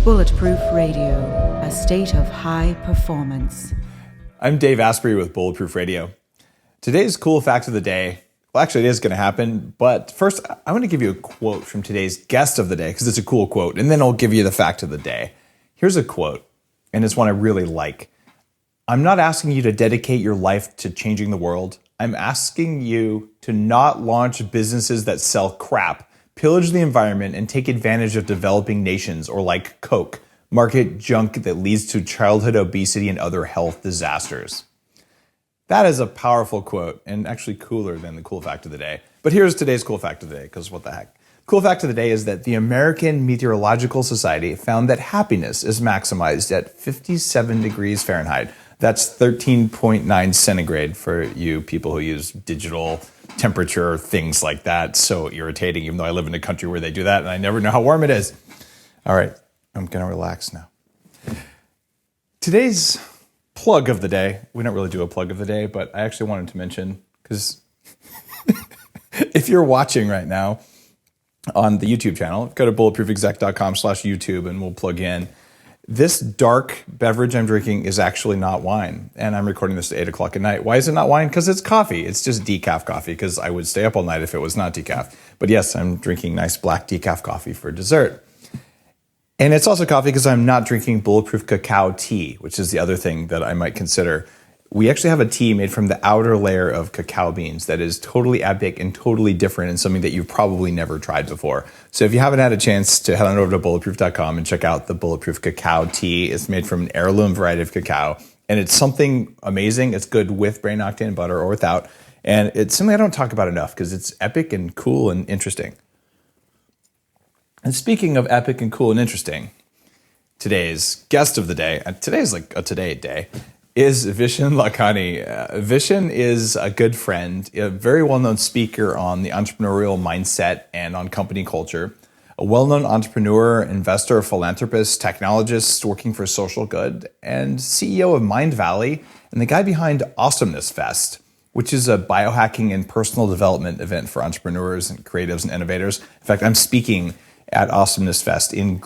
Bulletproof Radio, a state of high performance. I'm Dave Asprey with Bulletproof Radio. Today's cool fact of the day, well, actually it is going to happen, but first I want to give you a quote from today's guest of the day because it's a cool quote, and then I'll give you the fact of the day. Here's a quote, and it's one I really like. I'm not asking you to dedicate your life to changing the world. I'm asking you to not launch businesses that sell crap, pillage the environment, and take advantage of developing nations, or like Coke, market junk that leads to childhood obesity and other health disasters. That is a powerful quote, and actually cooler than the cool fact of the day. But here's today's cool fact of the day, because what the heck. Cool fact of the day is that the American Meteorological Society found that happiness is maximized at 57 degrees Fahrenheit. That's 13.9 centigrade for you people who use digital temperature, things like that. So irritating, even though I live in a country where they do that and I never know how warm it is. All right, I'm going to relax now. Today's plug of the day, we don't really do a plug of the day, but I actually wanted to mention, because if you're watching right now on the YouTube channel, go to bulletproofexec.com/YouTube and we'll plug in. This dark beverage I'm drinking is actually not wine, and I'm recording this at 8 o'clock at night. Why is it not wine? Because it's coffee. It's just decaf coffee, because I would stay up all night if it was not decaf. But yes, I'm drinking nice black decaf coffee for dessert. And it's also coffee because I'm not drinking bulletproof cacao tea, which is the other thing that I might consider. We actually have a tea made from the outer layer of cacao beans that is totally epic and totally different, and something that you've probably never tried before. So if you haven't had a chance to head on over to bulletproof.com and check out the Bulletproof Cacao Tea. It's made from an heirloom variety of cacao, and it's something amazing. It's good with brain octane butter or without, and it's something I don't talk about enough because it's epic and cool and interesting. And speaking of epic and cool and interesting, today's guest of the day, today's like a today day, is Vishen Lakhiani. Vishen is a good friend, a very well-known speaker on the entrepreneurial mindset and on company culture, a well-known entrepreneur, investor, philanthropist, technologist working for social good, and CEO of Mindvalley, and the guy behind Awesomeness Fest, which is a biohacking and personal development event for entrepreneurs and creatives and innovators. In fact, I'm speaking at Awesomeness Fest on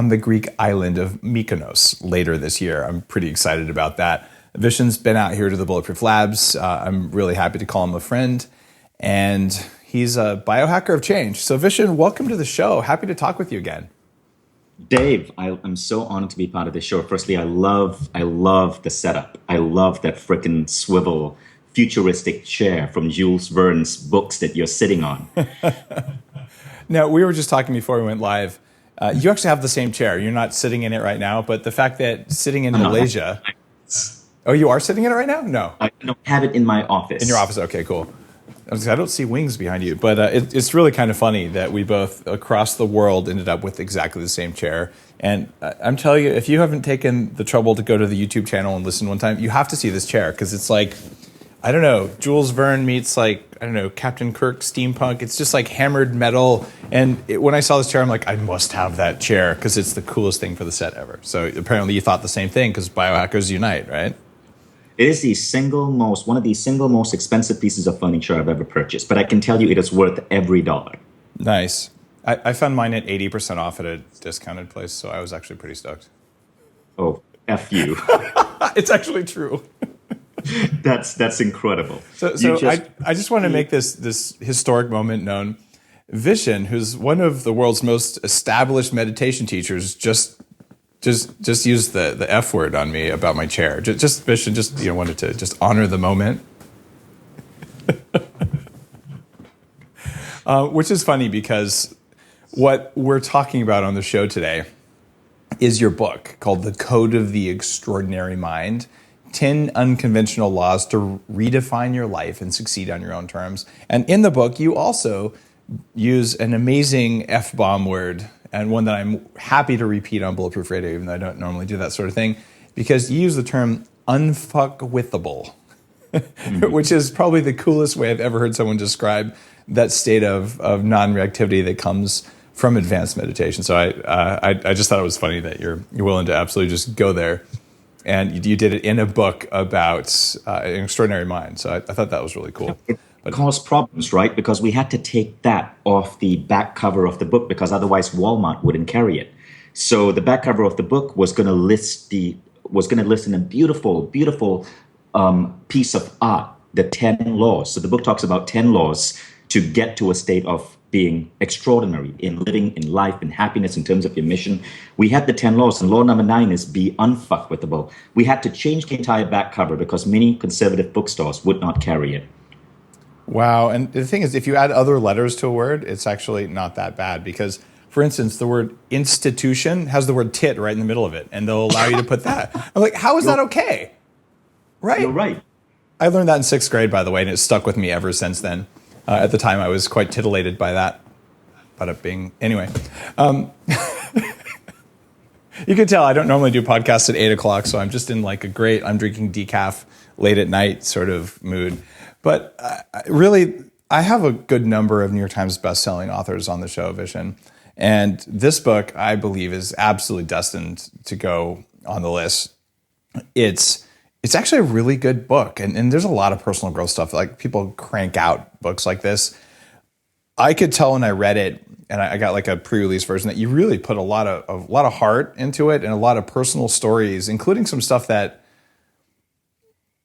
the Greek island of Mykonos later this year. I'm pretty excited about that. Vishen's been out here to the Bulletproof Labs. I'm really happy to call him a friend, and he's a biohacker of change. So Vishen, welcome to the show. Happy to talk with you again. Dave, I'm so honored to be part of this show. Firstly, I love the setup. I love that frickin' swivel futuristic chair from Jules Verne's books that you're sitting on. Now, we were just talking before we went live. You actually have the same chair. You're not sitting in it right now, but the fact that sitting in Malaysia... Oh, you are sitting in it right now? No. I don't have it in my office. In your office? Okay, cool. I don't see wings behind you, but it's really kind of funny that we both, across the world, ended up with exactly the same chair. And I'm telling you, if you haven't taken the trouble to go to the YouTube channel and listen one time, you have to see this chair, because it's like... I don't know, Jules Verne meets Captain Kirk steampunk. It's just like hammered metal. And when I saw this chair, I'm like, I must have that chair because it's the coolest thing for the set ever. So apparently you thought the same thing because biohackers unite, right? It is one of the single most expensive pieces of furniture I've ever purchased. But I can tell you it is worth every dollar. Nice. I found mine at 80% off at a discounted place, so I was actually pretty stoked. Oh, F you. It's actually true. That's incredible. So I just want to make this historic moment known. Vishen, who's one of the world's most established meditation teachers, just used the F word on me about my chair. Just Vishen, wanted to just honor the moment. Which is funny because what we're talking about on the show today is your book called The Code of the Extraordinary Mind. 10 unconventional laws to redefine your life and succeed on your own terms. And in the book, you also use an amazing F-bomb word, and one that I'm happy to repeat on Bulletproof Radio, even though I don't normally do that sort of thing, because you use the term unfuckwithable, which is probably the coolest way I've ever heard someone describe that state of non-reactivity that comes from advanced meditation. So I just thought it was funny that you're willing to absolutely just go there. And you did it in a book about an extraordinary mind. So I thought that was really cool. It caused problems, right? Because we had to take that off the back cover of the book because otherwise Walmart wouldn't carry it. So the back cover of the book was going to list in a beautiful piece of art the 10 laws. So the book talks about 10 laws to get to a state of being extraordinary in living, in life, in happiness, in terms of your mission. We had the 10 laws, and law number 9 is be unfuckwithable. We had to change the entire back cover because many conservative bookstores would not carry it. Wow. And the thing is, if you add other letters to a word, it's actually not that bad because, for instance, the word institution has the word tit right in the middle of it, and they'll allow you to put that. I'm like, how is that okay? Right? You're right. I learned that in 6th grade, by the way, and it's stuck with me ever since then. At the time, I was quite titillated by that. But it being, anyway. You can tell I don't normally do podcasts at 8 o'clock, so I'm just in like I'm drinking decaf late at night sort of mood. But really, I have a good number of New York Times bestselling authors on the show, Vishen. And this book, I believe, is absolutely destined to go on the list. It's actually a really good book. And there's a lot of personal growth stuff. Like people crank out books like this. I could tell when I read it, and I got like a pre-release version, that you really put a lot of heart into it and a lot of personal stories, including some stuff that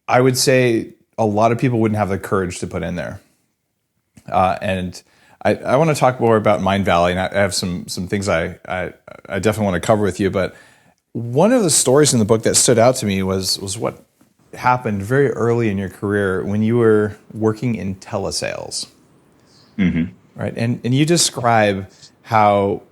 I would say a lot of people wouldn't have the courage to put in there. And I want to talk more about Mindvalley, and I have some things I definitely want to cover with you. But one of the stories in the book that stood out to me was what happened very early in your career when you were working in telesales. Mm-hmm. Right. And you describe how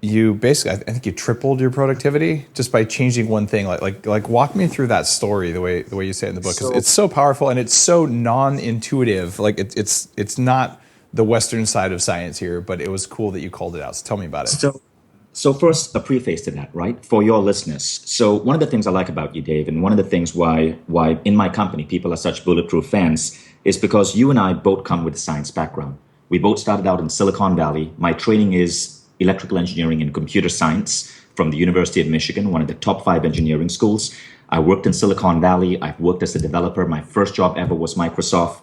you basically, I think you tripled your productivity just by changing one thing. Like walk me through that story the way you say it in the book, because it's so powerful and it's so non-intuitive. Like it's not the Western side of science here, but it was cool that you called it out. So tell me about it. So first, a preface to that, right? For your listeners. So one of the things I like about you, Dave, and one of the things why in my company people are such Bulletproof fans is because you and I both come with a science background. We both started out in Silicon Valley. My training is electrical engineering and computer science from the University of Michigan, one of the top 5 engineering schools. I worked in Silicon Valley. I've worked as a developer. My first job ever was Microsoft.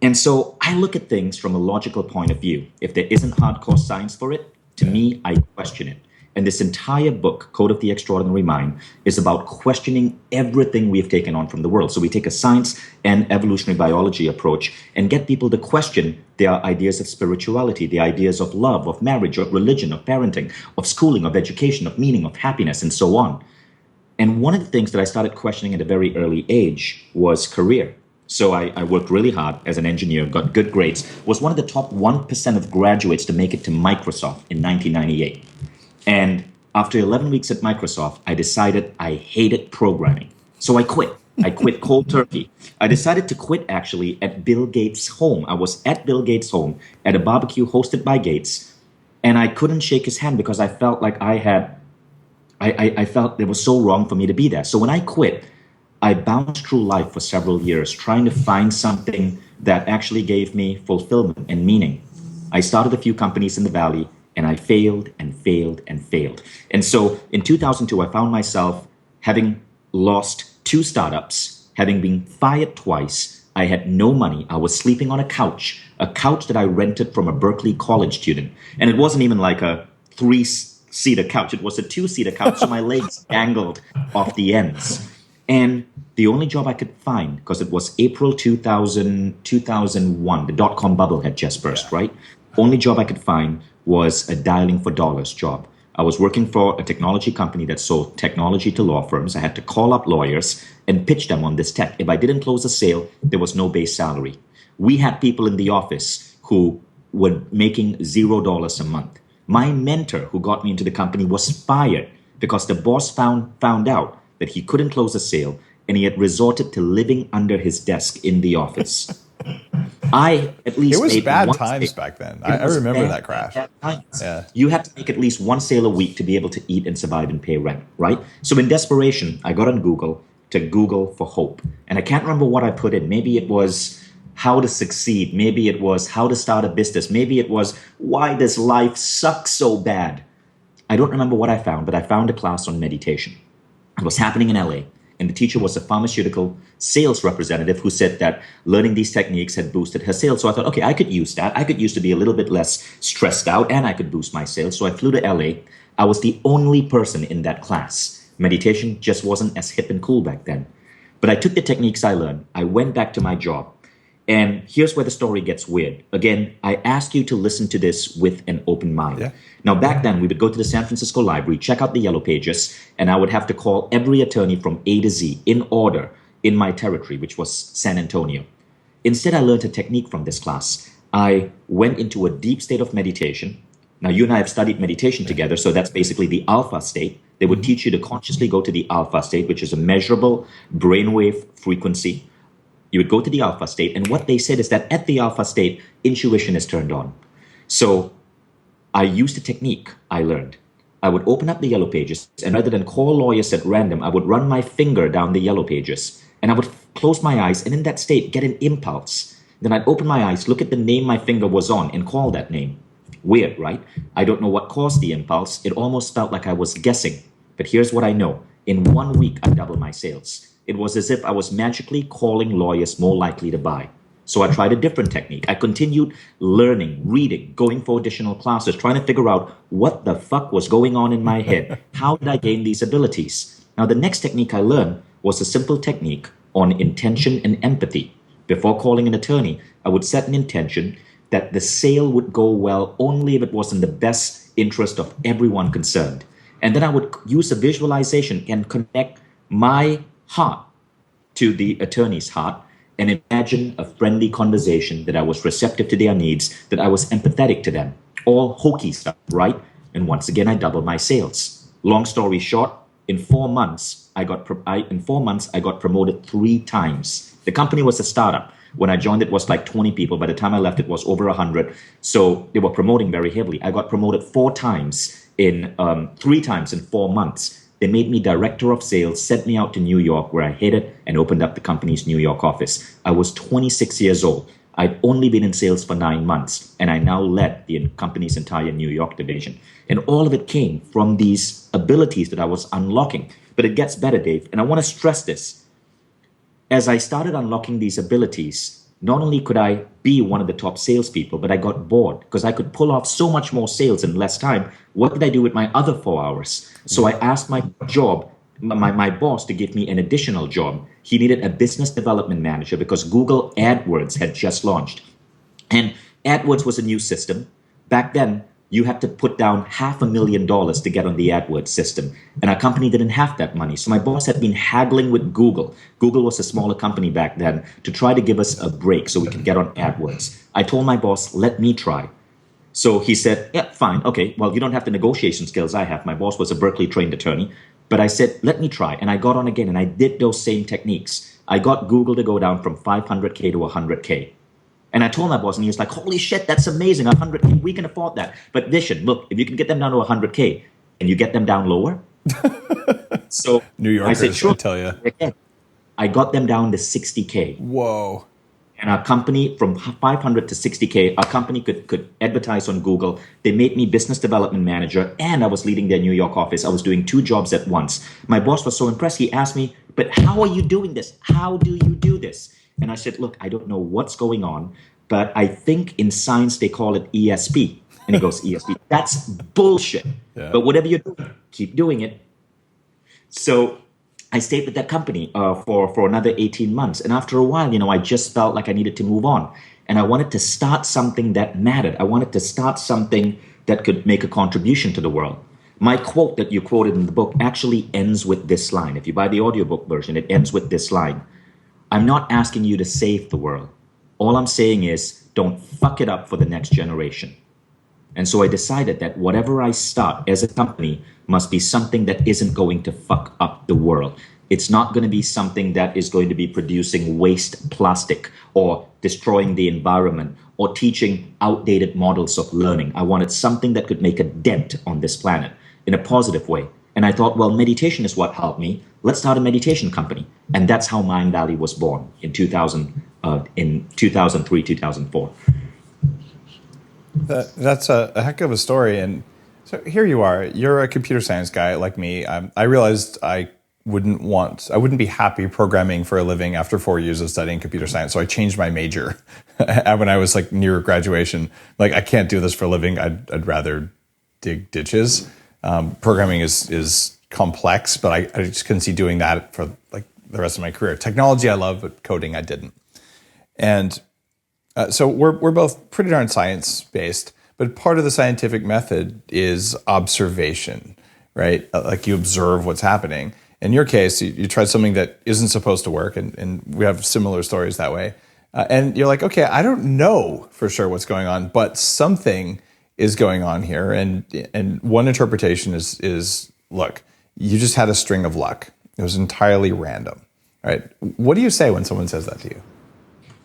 And so I look at things from a logical point of view. If there isn't hardcore science for it, to me, I question it. And this entire book, Code of the Extraordinary Mind, is about questioning everything we've taken on from the world. So we take a science and evolutionary biology approach and get people to question their ideas of spirituality, the ideas of love, of marriage, of religion, of parenting, of schooling, of education, of meaning, of happiness, and so on. And one of the things that I started questioning at a very early age was career. So I worked really hard as an engineer, got good grades, was one of the top 1% of graduates to make it to Microsoft in 1998. And after 11 weeks at Microsoft, I decided I hated programming. So I quit. I quit cold turkey. I decided to quit actually at Bill Gates' home. I was at Bill Gates' home at a barbecue hosted by Gates, and I couldn't shake his hand because I felt like I felt it was so wrong for me to be there. So when I quit, I bounced through life for several years trying to find something that actually gave me fulfillment and meaning. I started a few companies in the Valley, and I failed and failed and failed. And so in 2002, I found myself having lost 2 startups, having been fired twice. I had no money. I was sleeping on a couch that I rented from a Berkeley College student. And it wasn't even like a 3-seater couch. It was a 2-seater couch, so my legs dangled off the ends. And the only job I could find, because it was April 2001, the dot-com bubble had just burst, right? Only job I could find was a dialing for dollars job. I was working for a technology company that sold technology to law firms. I had to call up lawyers and pitch them on this tech. If I didn't close a sale, there was no base salary. We had people in the office who were making $0 a month. My mentor who got me into the company was fired because the boss found out that he couldn't close a sale and he had resorted to living under his desk in the office. I at least it was made bad one times sale. back then. I remember that crash. Bad times. Yeah. You had to make at least 1 sale a week to be able to eat and survive and pay rent, right? So in desperation, I got on Google to Google for hope. And I can't remember what I put in. Maybe it was how to succeed. Maybe it was how to start a business. Maybe it was why does life suck so bad? I don't remember what I found, but I found a class on meditation. It was happening in LA. And the teacher was a pharmaceutical sales representative who said that learning these techniques had boosted her sales. So I thought, okay, I could use that. I could use to be a little bit less stressed out and I could boost my sales. So I flew to LA. I was the only person in that class. Meditation just wasn't as hip and cool back then. But I took the techniques I learned. I went back to my job. And here's where the story gets weird. Again, I ask you to listen to this with an open mind. Yeah. Now, back then, we would go to the San Francisco Library, check out the yellow pages, and I would have to call every attorney from A to Z in order in my territory, which was San Antonio. Instead, I learned a technique from this class. I went into a deep state of meditation. Now, you and I have studied meditation together, so that's basically the alpha state. They would teach you to consciously go to the alpha state, which is a measurable brainwave frequency. You would go to the alpha state, and what they said is that at the alpha state, intuition is turned on. So I used a technique I learned. I would open up the yellow pages, and rather than call lawyers at random, I would run my finger down the yellow pages, and I would close my eyes, and in that state, get an impulse. Then I'd open my eyes, look at the name my finger was on, and call that name. Weird, right? I don't know what caused the impulse. It almost felt like I was guessing. But here's what I know. In 1 week, I doubled my sales. It was as if I was magically calling lawyers more likely to buy. So I tried a different technique. I continued learning, reading, going for additional classes, trying to figure out what the fuck was going on in my head. How did I gain these abilities? Now, the next technique I learned was a simple technique on intention and empathy. Before calling an attorney, I would set an intention that the sale would go well only if it was in the best interest of everyone concerned. And then I would use a visualization and connect my heart to the attorney's heart and imagine a friendly conversation, that I was receptive to their needs, that I was empathetic to them. All hokey stuff, right? And once again, I doubled my sales. Long story short, in 4 months, I got promoted 3 times. The company was a startup. When I joined, it was like 20 people. By the time I left, it was over 100. So they were promoting very heavily. I got promoted 3 times in 4 months. They made me director of sales, sent me out to New York, where I headed and opened up the company's New York office. I was 26 years old. I'd only been in sales for 9 months, and I now led the company's entire New York division. And all of it came from these abilities that I was unlocking. But it gets better, Dave, and I want to stress this. As I started unlocking these abilities, not only could I be one of the top salespeople, but I got bored because I could pull off so much more sales in less time. What did I do with my other 4 hours? So I asked my boss to give me an additional job. He needed a business development manager because Google AdWords had just launched. And AdWords was a new system. Back then, you had to put down $500,000 to get on the AdWords system. And our company didn't have that money. So my boss had been haggling with Google. Google was a smaller company back then, to try to give us a break so we could get on AdWords. I told my boss, let me try. So he said, yeah, fine. Okay, well, you don't have the negotiation skills I have. My boss was a Berkeley trained attorney. But I said, let me try. And I got on again and I did those same techniques. I got Google to go down from 500K to 100K. And I told my boss, and he was like, holy shit, that's amazing. 100K, we can afford that. But Vishen, look, if you can get them down to 100K and you get them down lower. So New Yorkers, I said, sure. I tell you. I got them down to 60K. Whoa. And our company, from 500 to 60K, our company could advertise on Google. They made me business development manager, and I was leading their New York office. I was doing 2 jobs at once. My boss was so impressed. He asked me, but how are you doing this? How do you do this? And I said, look, I don't know what's going on, but I think in science they call it ESP. And he goes, ESP, that's bullshit. Yeah. But whatever you're doing, keep doing it. So I stayed with that company for another 18 months. And after a while, I just felt like I needed to move on. And I wanted to start something that mattered. I wanted to start something that could make a contribution to the world. My quote that you quoted in the book actually ends with this line. If you buy the audiobook version, it ends with this line. I'm not asking you to save the world. All I'm saying is don't fuck it up for the next generation. And so I decided that whatever I start as a company must be something that isn't going to fuck up the world. It's not going to be something that is going to be producing waste plastic or destroying the environment or teaching outdated models of learning. I wanted something that could make a dent on this planet in a positive way. And I thought, well, meditation is what helped me. Let's start a meditation company. And that's how Mindvalley was born in 2003, 2004. That's a heck of a story. And so here you are. You're a computer science guy like me. I realized I wouldn't be happy programming for a living after 4 years of studying computer science. So I changed my major when I was like near graduation. Like, I can't do this for a living. I'd rather dig ditches. Programming is complex, but I just couldn't see doing that for like the rest of my career. Technology I love, but coding I didn't. And so we're both pretty darn science based, but part of the scientific method is observation, right? Like, you observe what's happening. In your case, you tried something that isn't supposed to work, and we have similar stories that way. And you're like, okay, I don't know for sure what's going on, but something is going on here. And one interpretation is, look, you just had a string of luck. It was entirely random, right? What do you say when someone says that to you?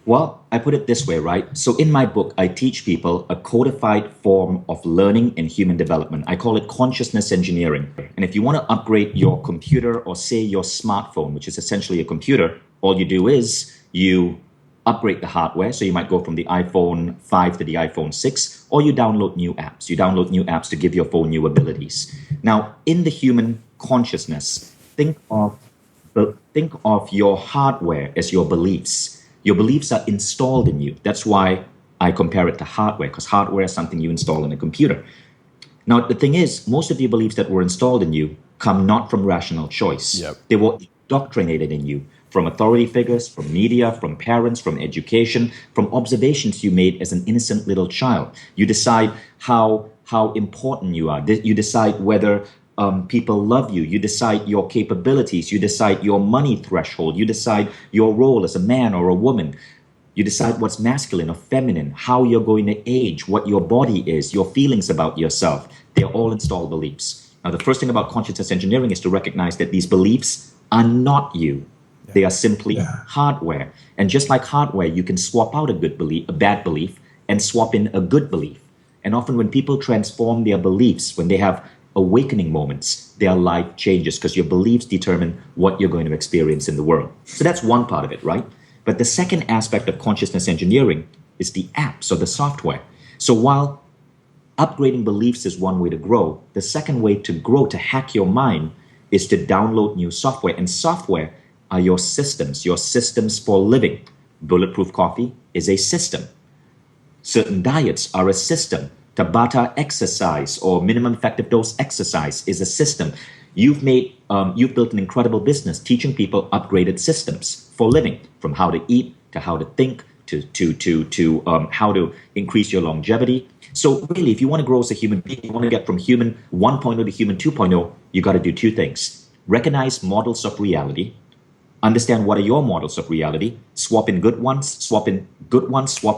Well, I put it this way, right? So in my book, I teach people a codified form of learning and human development. I call it consciousness engineering. And if you want to upgrade your computer, or say your smartphone, which is essentially a computer, all you do is you upgrade the hardware. So you might go from the iPhone 5 to the iPhone 6, or you download new apps. You download new apps to give your phone new abilities. Now, in the human consciousness, think of your hardware as your beliefs. Your beliefs are installed in you. That's why I compare it to hardware, because hardware is something you install in a computer. Now, the thing is, most of your beliefs that were installed in you come not from rational choice. Yep. They were indoctrinated in you from authority figures, from media, from parents, from education, from observations you made as an innocent little child. You decide how important you are. You decide whether people love you. You decide your capabilities. You decide your money threshold. You decide your role as a man or a woman. You decide what's masculine or feminine, how you're going to age, what your body is, your feelings about yourself. They're all installed beliefs. Now, the first thing about consciousness engineering is to recognize that these beliefs are not you. Yeah. They are simply hardware. And just like hardware, you can swap out a bad belief, and swap in a good belief. And often when people transform their beliefs, when they have awakening moments, their life changes, because your beliefs determine what you're going to experience in the world. So that's one part of it, right? But the second aspect of consciousness engineering is the apps or the software. So while upgrading beliefs is one way to grow, the second way to grow, to hack your mind, is to download new software. And software are your systems for living. Bulletproof coffee is a system. Certain diets are a system. Tabata exercise or minimum effective dose exercise is a system. You've built an incredible business teaching people upgraded systems for living, from how to eat to how to think to how to increase your longevity. So really, if you want to grow as a human being, you want to get from human 1.0 to human 2.0, you got to do two things. Recognize models of reality. Understand what are your models of reality. Swap in good ones, swap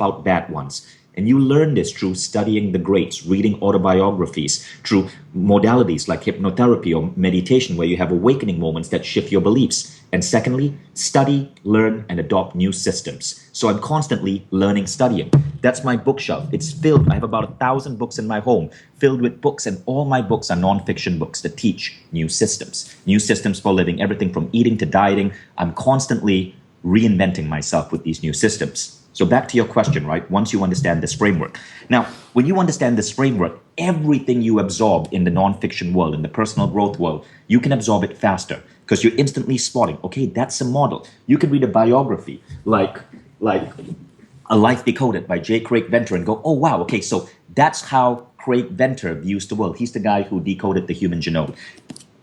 out bad ones. And you learn this through studying the greats, reading autobiographies, through modalities like hypnotherapy or meditation, where you have awakening moments that shift your beliefs. And secondly, study, learn, and adopt new systems. So I'm constantly learning, studying. That's my bookshelf. It's filled. I have about 1,000 books in my home, filled with books, and all my books are nonfiction books that teach new systems for living, everything from eating to dieting. I'm constantly reinventing myself with these new systems. So back to your question, right? Once you understand this framework. Now, when you understand this framework, everything you absorb in the nonfiction world, in the personal growth world, you can absorb it faster, because you're instantly spotting, okay, that's a model. You can read a biography like A Life Decoded by J. Craig Venter and go, oh, wow, okay, so that's how Craig Venter views the world. He's the guy who decoded the human genome.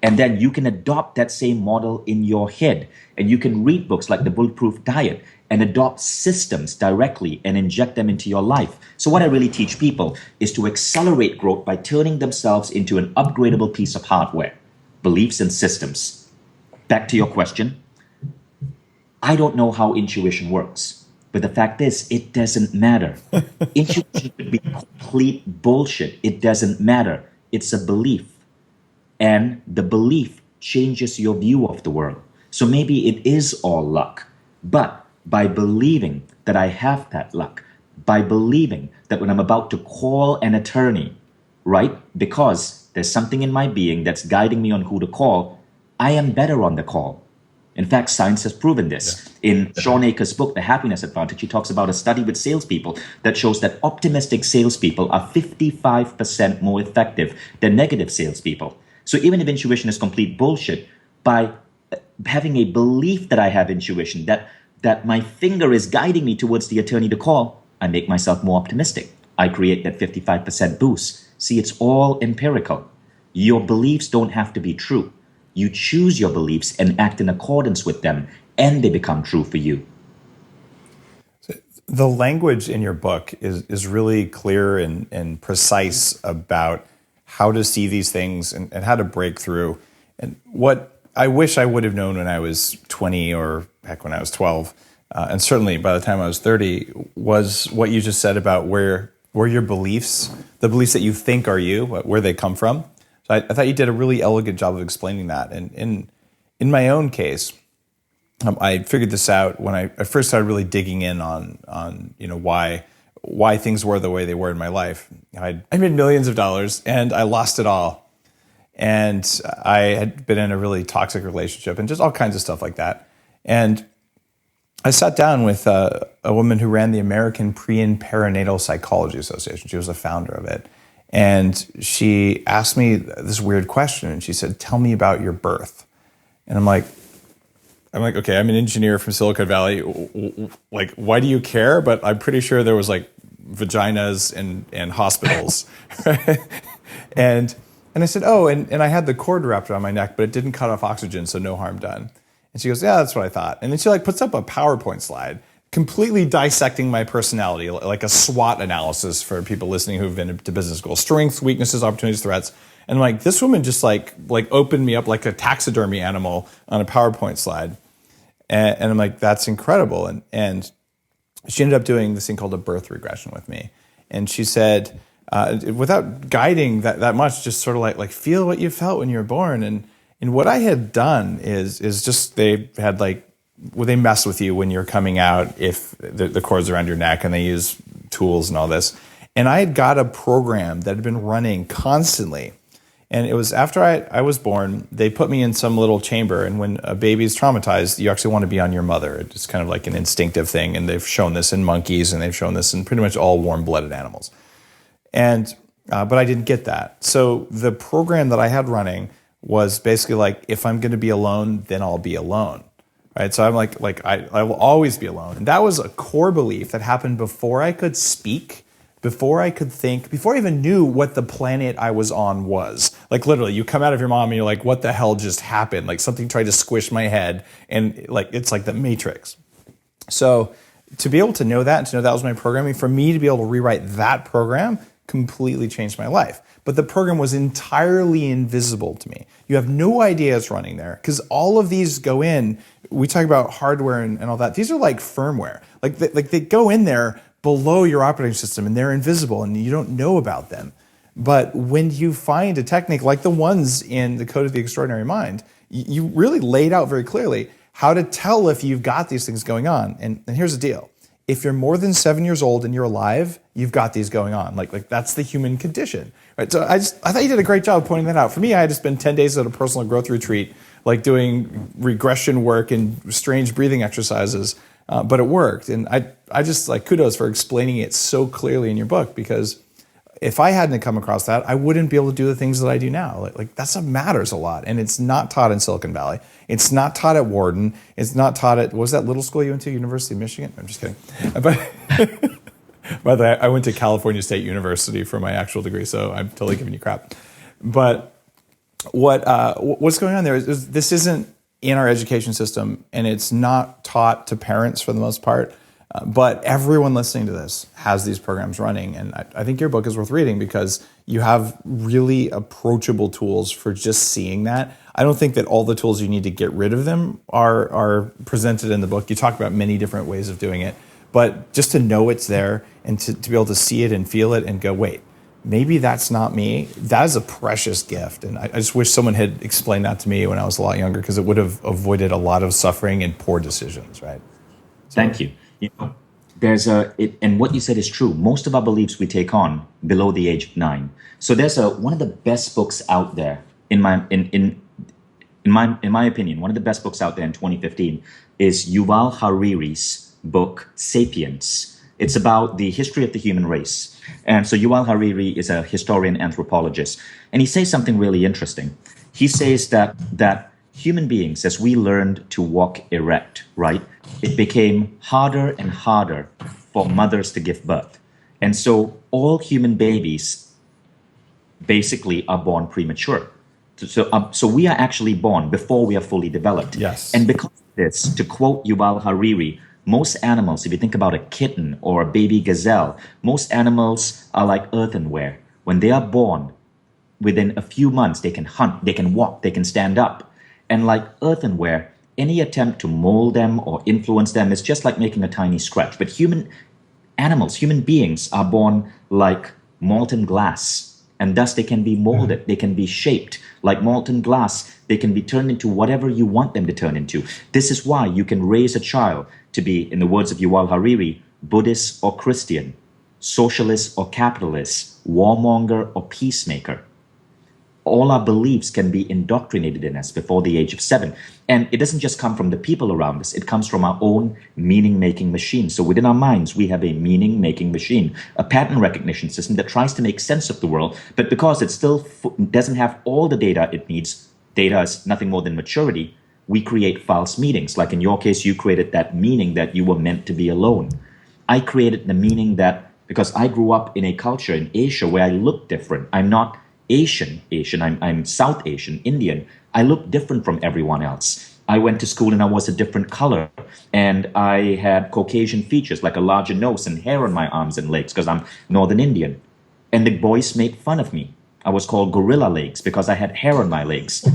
And then you can adopt that same model in your head. And you can read books like The Bulletproof Diet and adopt systems directly and inject them into your life. So what I really teach people is to accelerate growth by turning themselves into an upgradable piece of hardware, beliefs and systems. Back to your question. I don't know how intuition works, but the fact is, it doesn't matter. Intuition could be complete bullshit. It doesn't matter. It's a belief. And the belief changes your view of the world. So maybe it is all luck. But by believing that I have that luck, by believing that when I'm about to call an attorney, right, because there's something in my being that's guiding me on who to call, I am better on the call. In fact, science has proven this. Yeah. In Sean Akers' book, The Happiness Advantage, he talks about a study with salespeople that shows that optimistic salespeople are 55% more effective than negative salespeople. So even if intuition is complete bullshit, by having a belief that I have intuition, that my finger is guiding me towards the attorney to call, I make myself more optimistic. I create that 55% boost. See, it's all empirical. Your beliefs don't have to be true. You choose your beliefs and act in accordance with them, and they become true for you. The language in your book is really clear and precise about how to see these things and how to break through. And what I wish I would have known when I was 20 or heck, when I was 12, and certainly by the time I was 30, was what you just said about where your beliefs, the beliefs that you think are you, where they come from. So I thought you did a really elegant job of explaining that. And in my own case, I figured this out when I first started really digging in on why things were the way they were in my life. I made millions of dollars and I lost it all. And I had been in a really toxic relationship and just all kinds of stuff like that. And I sat down with a woman who ran the American Pre and Perinatal Psychology Association. She was a founder of it. And she asked me this weird question. And she said, "Tell me about your birth." And I'm like, okay, I'm an engineer from Silicon Valley. Like, why do you care? But I'm pretty sure there was like vaginas and hospitals. Right? And I said, oh, and I had the cord wrapped around my neck, but it didn't cut off oxygen, so no harm done. And she goes, yeah, that's what I thought. And then she like puts up a PowerPoint slide, completely dissecting my personality, like a SWOT analysis for people listening who've been to business school: strengths, weaknesses, opportunities, threats. And like, this woman just like opened me up like a taxidermy animal on a PowerPoint slide. And I'm like, that's incredible. And she ended up doing this thing called a birth regression with me. And she said, without guiding that much, just sort of like feel what you felt when you were born. And what I had done is just they had they mess with you when you're coming out if the cord's around your neck, and they use tools and all this. And I had got a program that had been running constantly. And it was after I was born, they put me in some little chamber. And when a baby's traumatized, you actually want to be on your mother. It's kind of like an instinctive thing. And they've shown this in monkeys, and they've shown this in pretty much all warm-blooded animals. And but I didn't get that. So the program that I had running was basically like, if I'm going to be alone, then I'll be alone. Right? So I'm like I will always be alone. And that was a core belief that happened before I could speak, before I could think, before I even knew what the planet I was on was. Like literally, you come out of your mom and you're like, what the hell just happened? Like something tried to squish my head, and like it's like the Matrix. So to be able to know that, and to know that was my programming, for me to be able to rewrite that program completely changed my life. But the program was entirely invisible to me. You have no idea it's running there, because all of these go in. We talk about hardware and all that. These are like firmware. Like they go in there below your operating system, and they're invisible and you don't know about them. But when you find a technique like the ones in the Code of the Extraordinary Mind, you really laid out very clearly how to tell if you've got these things going on. And here's the deal. If you're more than 7 years old and you're alive, you've got these going on. Like that's the human condition. Right? So I thought you did a great job of pointing that out. For me, I had to spend 10 days at a personal growth retreat, like doing regression work and strange breathing exercises. But it worked. And I just like kudos for explaining it so clearly in your book, because if I hadn't come across that, I wouldn't be able to do the things that I do now. Like that stuff matters a lot. And it's not taught in Silicon Valley. It's not taught at Wharton. It's not taught at, what was that little school you went to, University of Michigan? I'm just kidding. But by the way, I went to California State University for my actual degree, so I'm totally giving you crap. But what's going on there is this isn't in our education system, and it's not taught to parents for the most part. But everyone listening to this has these programs running. And I think your book is worth reading because you have really approachable tools for just seeing that. I don't think that all the tools you need to get rid of them are presented in the book. You talk about many different ways of doing it. But just to know it's there and to be able to see it and feel it and go, wait, maybe that's not me. That is a precious gift. And I just wish someone had explained that to me when I was a lot younger, because it would have avoided a lot of suffering and poor decisions, right? Thank you. You know, and what you said is true. Most of our beliefs we take on below the age of 9. So there's one of the best books out there in my opinion. One of the best books out there in 2015 is Yuval Harari's book *Sapiens*. It's about the history of the human race. And so Yuval Harari is a historian anthropologist, and he says something really interesting. He says that human beings, as we learned to walk erect, right, it became harder and harder for mothers to give birth. And so all human babies basically are born premature. So we are actually born before we are fully developed. Yes. And because of this, to quote Yuval Harari, most animals, if you think about a kitten or a baby gazelle, most animals are like earthenware. When they are born, within a few months, they can hunt, they can walk, they can stand up. And like earthenware, any attempt to mold them or influence them is just like making a tiny scratch. But human beings are born like molten glass. And thus they can be molded, they can be shaped. Like molten glass, they can be turned into whatever you want them to turn into. This is why you can raise a child to be, in the words of Yuval Harari, Buddhist or Christian, socialist or capitalist, warmonger or peacemaker. All our beliefs can be indoctrinated in us before the age of 7. And it doesn't just come from the people around us, it comes from our own meaning-making machine. So within our minds, we have a meaning-making machine, a pattern recognition system that tries to make sense of the world, but because it still doesn't have all the data it needs, data is nothing more than maturity, we create false meanings. Like in your case, you created that meaning that you were meant to be alone. I created the meaning that, because I grew up in a culture in Asia where I look different, I'm not Asian, I'm South Asian, Indian. I look different from everyone else. I went to school and I was a different color. And I had Caucasian features, like a larger nose and hair on my arms and legs because I'm Northern Indian. And the boys made fun of me. I was called gorilla legs because I had hair on my legs,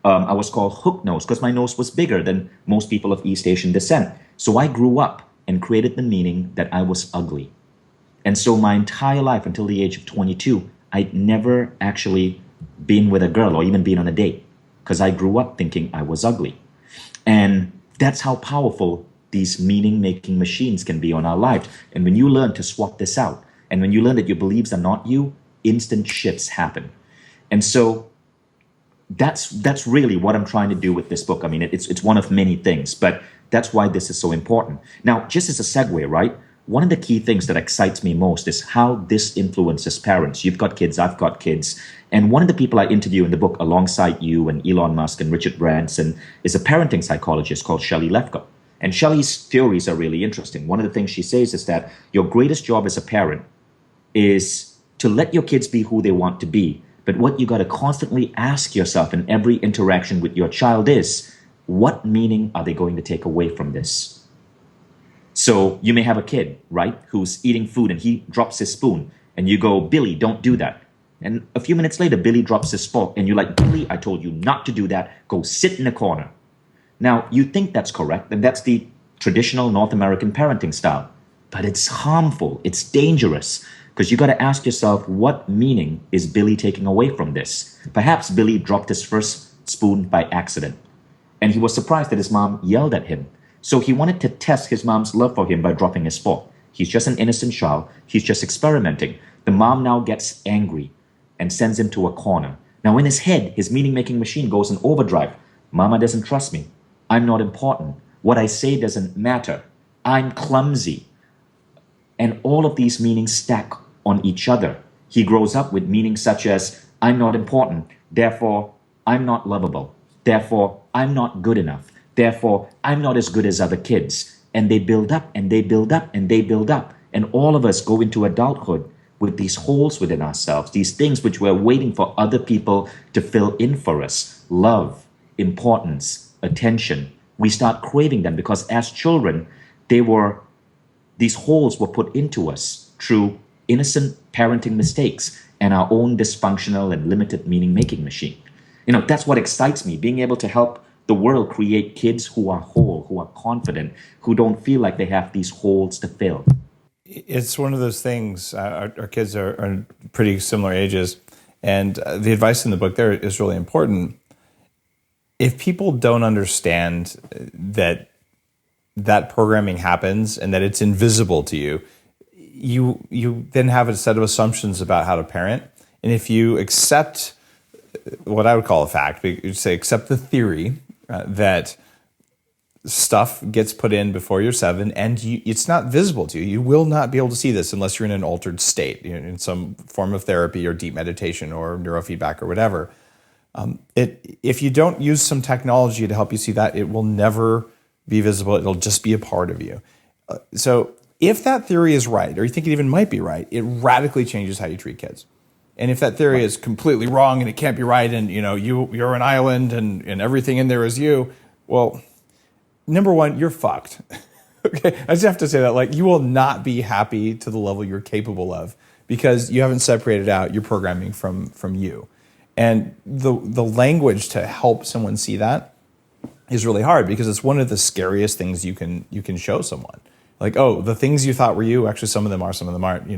I was called hook nose because my nose was bigger than most people of East Asian descent. So I grew up and created the meaning that I was ugly. And so my entire life until the age of 22, I'd never actually been with a girl or even been on a date because I grew up thinking I was ugly. And that's how powerful these meaning-making machines can be on our lives. And when you learn to swap this out, and when you learn that your beliefs are not you, instant shifts happen. And so that's really what I'm trying to do with this book. I mean, it's one of many things, but that's why this is so important. Now, just as a segue, right? One of the key things that excites me most is how this influences parents. You've got kids, I've got kids. And one of the people I interview in the book alongside you and Elon Musk and Richard Branson is a parenting psychologist called Shelley Lefkoe. And Shelley's theories are really interesting. One of the things she says is that your greatest job as a parent is to let your kids be who they want to be. But what you got to constantly ask yourself in every interaction with your child is, what meaning are they going to take away from this? So you may have a kid, right, who's eating food and he drops his spoon and you go, Billy, don't do that. And a few minutes later, Billy drops his fork and you're like, Billy, I told you not to do that. Go sit in the corner. Now, you think that's correct, and that's the traditional North American parenting style. But it's harmful. It's dangerous because you got to ask yourself, what meaning is Billy taking away from this? Perhaps Billy dropped his first spoon by accident and he was surprised that his mom yelled at him. So he wanted to test his mom's love for him by dropping his fork. He's just an innocent child. He's just experimenting. The mom now gets angry and sends him to a corner. Now in his head, his meaning-making machine goes in overdrive. Mama doesn't trust me. I'm not important. What I say doesn't matter. I'm clumsy. And all of these meanings stack on each other. He grows up with meanings such as, I'm not important. Therefore, I'm not lovable. Therefore, I'm not good enough. Therefore, I'm not as good as other kids. And they build up and they build up and they build up. And all of us go into adulthood with these holes within ourselves, these things which we're waiting for other people to fill in for us. Love, importance, attention. We start craving them because as children, these holes were put into us through innocent parenting mistakes and our own dysfunctional and limited meaning-making machine. That's what excites me, being able to help the world create kids who are whole, who are confident, who don't feel like they have these holes to fill. It's one of those things, our kids are pretty similar ages, and the advice in the book there is really important. If people don't understand that programming happens and that it's invisible to you, you then have a set of assumptions about how to parent. And if you accept what I would call a fact, you say accept the theory that stuff gets put in before you're 7 and it's not visible to you. You will not be able to see this unless you're in an altered state, in some form of therapy or deep meditation or neurofeedback or whatever. If you don't use some technology to help you see that, it will never be visible. It'll just be a part of you. So if that theory is right, or you think it even might be right, it radically changes how you treat kids. And if that theory is completely wrong and it can't be right, and you're an island and everything in there is you, well, number one, you're fucked. Okay, I just have to say that, like, you will not be happy to the level you're capable of because you haven't separated out your programming from you. And the language to help someone see that is really hard because it's one of the scariest things you can show someone. Like, oh, the things you thought were you, actually some of them are, some of them aren't.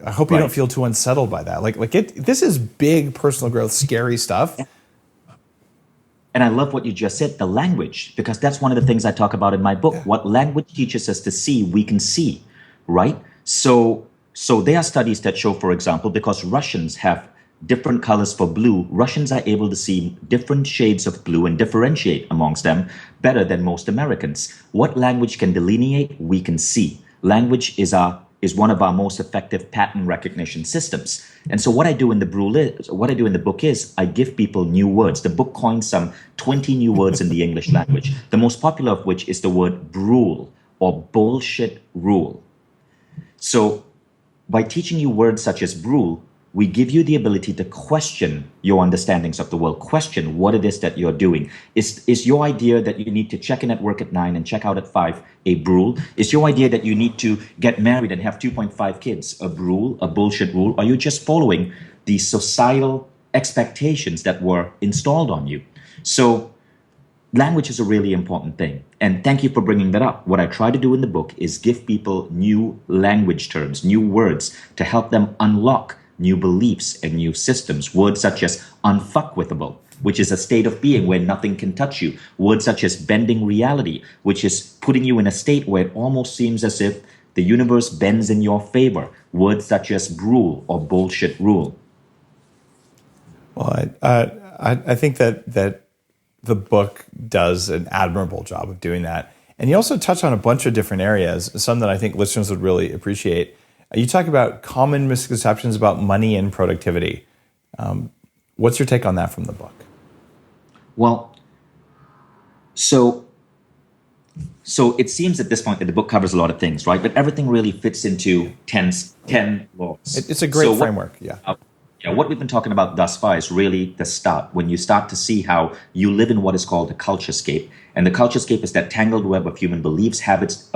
I hope you don't feel too unsettled by that. This is big personal growth, scary stuff. And I love what you just said, the language, because that's one of the things I talk about in my book. Yeah. What language teaches us to see, we can see, right? So there are studies that show, for example, because Russians have different colors for blue, Russians are able to see different shades of blue and differentiate amongst them better than most Americans. What language can delineate, we can see. Language is one of our most effective pattern recognition systems. And so what I do in the book is I give people new words. The book coins some 20 new words in the English language, the most popular of which is the word brule or bullshit rule. So by teaching you words such as brule, we give you the ability to question your understandings of the world, question what it is that you're doing. Is your idea that you need to check in at work at 9 and check out at 5 a brule? Is your idea that you need to get married and have 2.5 kids a brule, a bullshit rule? Are you just following the societal expectations that were installed on you? So language is a really important thing. And thank you for bringing that up. What I try to do in the book is give people new language terms, new words to help them unlock new beliefs and new systems. Words such as unfuckwithable, which is a state of being where nothing can touch you. Words such as bending reality, which is putting you in a state where it almost seems as if the universe bends in your favor. Words such as brule or bullshit rule. Well, I think that the book does an admirable job of doing that. And you also touch on a bunch of different areas, some that I think listeners would really appreciate. You talk about common misconceptions about money and productivity. What's your take on that from the book? Well, so it seems at this point that the book covers a lot of things, right? But everything really fits into 10 laws. It's a great framework, yeah. What we've been talking about thus far is really the start, when you start to see how you live in what is called the culturescape. And the culturescape is that tangled web of human beliefs, habits,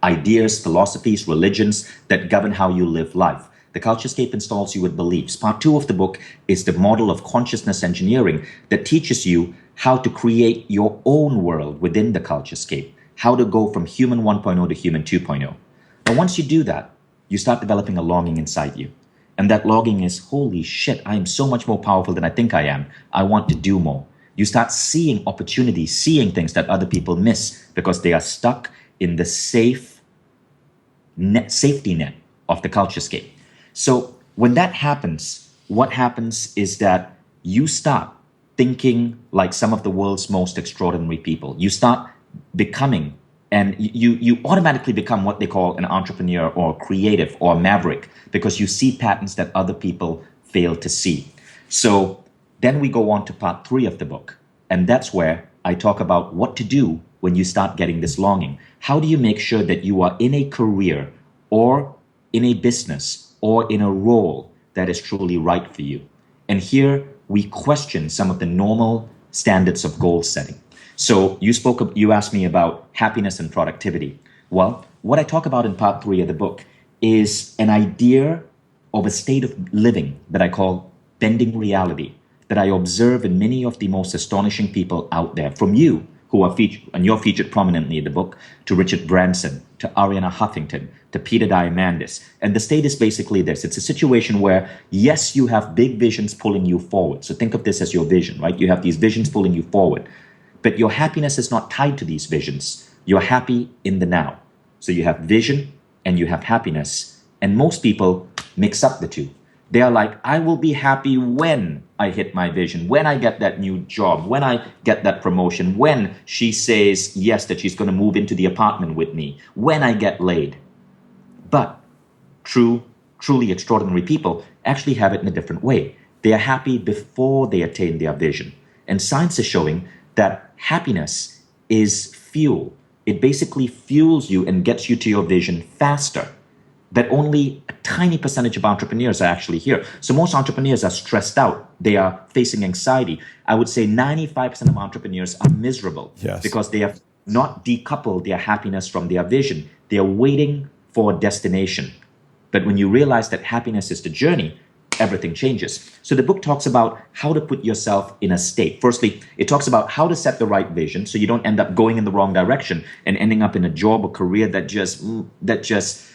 ideas, philosophies, religions that govern how you live life. The culturescape installs you with beliefs. Part 2 of the book is the model of consciousness engineering that teaches you how to create your own world within the culturescape, how to go from human 1.0 to human 2.0. But once you do that, you start developing a longing inside you. And that longing is, holy shit, I am so much more powerful than I think I am. I want to do more. You start seeing opportunities, seeing things that other people miss because they are stuck in the safety net of the culturescape. So when that happens, what happens is that you start thinking like some of the world's most extraordinary people. You start becoming, and you automatically become what they call an entrepreneur or creative or maverick, because you see patterns that other people fail to see. So then we go on to part 3 of the book. And that's where I talk about what to do when you start getting this longing. How do you make sure that you are in a career or in a business or in a role that is truly right for you? And here we question some of the normal standards of goal setting. So you asked me about happiness and productivity. Well, what I talk about in part 3 of the book is an idea of a state of living that I call bending reality, that I observe in many of the most astonishing people out there, from you, who are featured, and you're featured prominently in the book, to Richard Branson, to Arianna Huffington, to Peter Diamandis. And the state is basically this. It's a situation where, yes, you have big visions pulling you forward. So think of this as your vision, right? You have these visions pulling you forward. But your happiness is not tied to these visions. You're happy in the now. So you have vision and you have happiness. And most people mix up the two. They are like, I will be happy when I hit my vision, when I get that new job, when I get that promotion, when she says yes, that she's going to move into the apartment with me, when I get laid. But truly extraordinary people actually have it in a different way. They are happy before they attain their vision. And science is showing that happiness is fuel. It basically fuels you and gets you to your vision faster. That only a tiny percentage of entrepreneurs are actually here. So most entrepreneurs are stressed out. They are facing anxiety. I would say 95% of entrepreneurs are miserable because they have not decoupled their happiness from their vision. They are waiting for a destination. But when you realize that happiness is the journey, everything changes. So the book talks about how to put yourself in a state. Firstly, it talks about how to set the right vision so you don't end up going in the wrong direction and ending up in a job or career that just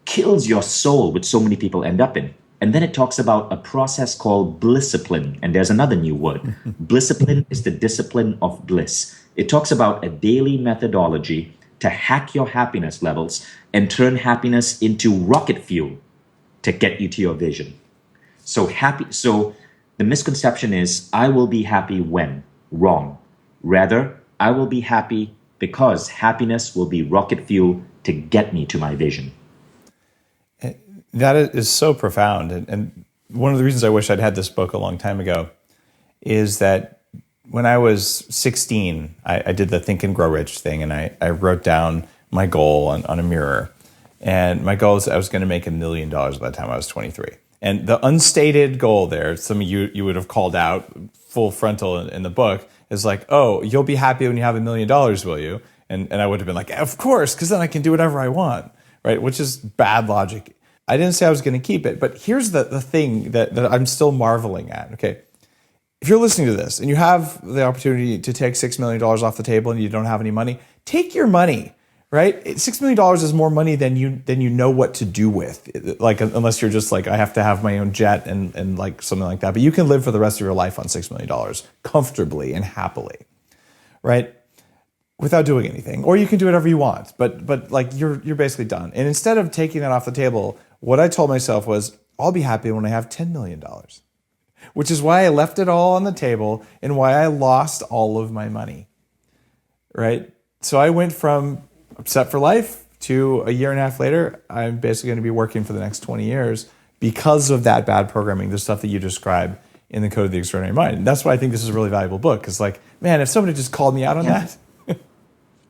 kills your soul, which so many people end up in. And then it talks about a process called blisscipline. And there's another new word. Blisscipline is the discipline of bliss. It talks about a daily methodology to hack your happiness levels and turn happiness into rocket fuel to get you to your vision. So the misconception is, I will be happy when? Wrong. Rather, I will be happy because happiness will be rocket fuel to get me to my vision. That is so profound. And one of the reasons I wish I'd had this book a long time ago is that when I was 16, I did the Think and Grow Rich thing, and I wrote down my goal on a mirror. And my goal is I was going to make $1 million by the time I was 23. And the unstated goal there, some of you would have called out full frontal in the book, is like, oh, you'll be happy when you have $1 million, will you? And I would have been like, of course, because then I can do whatever I want, right? Which is bad logic. I didn't say I was going to keep it, but here's the thing that I'm still marveling at, okay? If you're listening to this and you have the opportunity to take $6 million off the table and you don't have any money, take your money, right? $6 million is more money than you know what to do with. Like, unless you're just like, I have to have my own jet and like something like that. But you can live for the rest of your life on $6 million comfortably and happily, right? Without doing anything. Or you can do whatever you want, but like you're basically done. And instead of taking that off the table, what I told myself was, I'll be happy when I have $10 million. Which is why I left it all on the table and why I lost all of my money, right? So I went from set for life to a year and a half later, I'm basically going to be working for the next 20 years because of that bad programming, the stuff that you describe in the Code of the Extraordinary Mind. And that's why I think this is a really valuable book. Because like, man, if somebody just called me out on that.